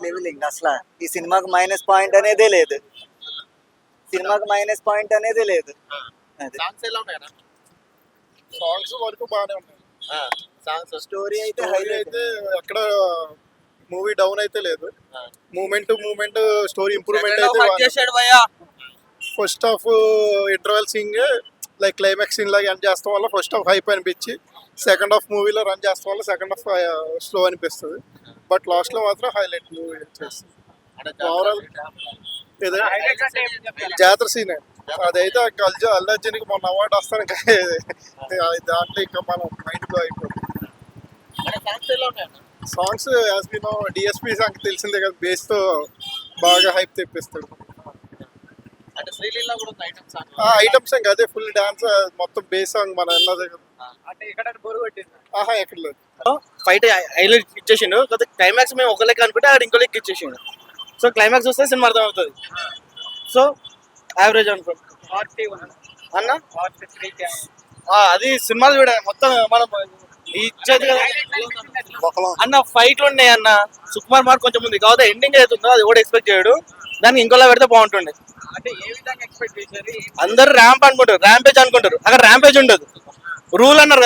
Levelling అసలు ఈ సినిమాకి మైనస్ పాయింట్ అనేదే లేదు. సినిమాకి మైనస్ పాయింట్ అనేదే లేదు. అది సాంగ్స్ ఎలా ఉన్నాయన్నా? సాంగ్స్ వరకు బాగానే ఉన్నాయి. సాంగ్స్ స్టోరీ అయితే స్టోరీ హైలైట్. అయితే ఎక్కడ మూవీ డౌన్ అయితే లేదు. మూమెంట్ స్టోరీ ఇంప్రూవ్మెంట్ అయితే చేశాడు భయ్యా. ఫస్ట్ హాఫ్ ఇంటర్వెల్ సింగ్ లైక్ క్లైమాక్స్ సీన్ లాగా ఎండ్ చేస్తాం వల్ల ఫస్ట్ హాఫ్ హైప్ అనిపించి సెకండ్ హాఫ్ మూవీలో రన్ చేస్తాం వల్ల సెకండ్ హాఫ్ స్లో అనిపిస్తుంది. బట్ లాస్ట్ లో మాత్రం హైలైట్ మూవీ చేస్తుంది. ఓవరాల్ ఇది జాతర సీన్ అదైతే అల్లు అర్జున్కి మొన్న అవార్డు వస్తాను దాంట్లో ఇంకా మనం మైండ్ బ్లో అయిపోతుంది. సాంగ్స్ ఎలా ఉన్నాయన్నా? సాంగ్స్ యాజ్ మీ నో డిఎస్పీ సాంగ్ తెలిసిందే కదా, బేస్ తో బాగా హైప్ తెప్పిస్తాడు. అంటే శ్రీలీల కూడా ఉంది ఐటమ్ సాంగ్. ఐటమ్ సాంగ్ అదే ఫుల్ డాన్స్ మొత్తం బేస్ సాంగ్ మన అన్నదే కదా. అంటే ఇక్కడ బోర్ కొట్టింది. ఎక్కడ లేదు. ఫైట్ హైలైట్ ఇచ్చేసిండు. కాకపోతే క్లైమాక్స్ మేము ఒక లెక్క అనుకుంటే అక్కడ ఇంకో లెక్క ఇచ్చేసిండు. సో క్లైమాక్స్ వస్తే సినిమా అర్థం అవుతుంది. సో యావరేజ్ అనుకో అన్న. అది సినిమాలు చూడాలి మొత్తం మనం ఇచ్చేది కదా అన్న. ఫైట్లు ఉన్నాయి అన్న. సుకుమార్ మార్క్ కొంచెం ఉంది కాకపోతే ఎండింగ్ అవుతుందో అది కూడా ఎక్స్పెక్ట్ చేయడు. దాన్ని ఇంకోలా పెడితే బాగుంటుండే. అంటే ఏ విధంగా ఎక్స్పెక్ట్ చేశారు? అందరు ర్యాంప్ అనుకుంటారు, ర్యాంపేజ్ అనుకుంటారు. అక్కడ ర్యాంపేజ్ ఉండదు, రూల్ అన్నారు.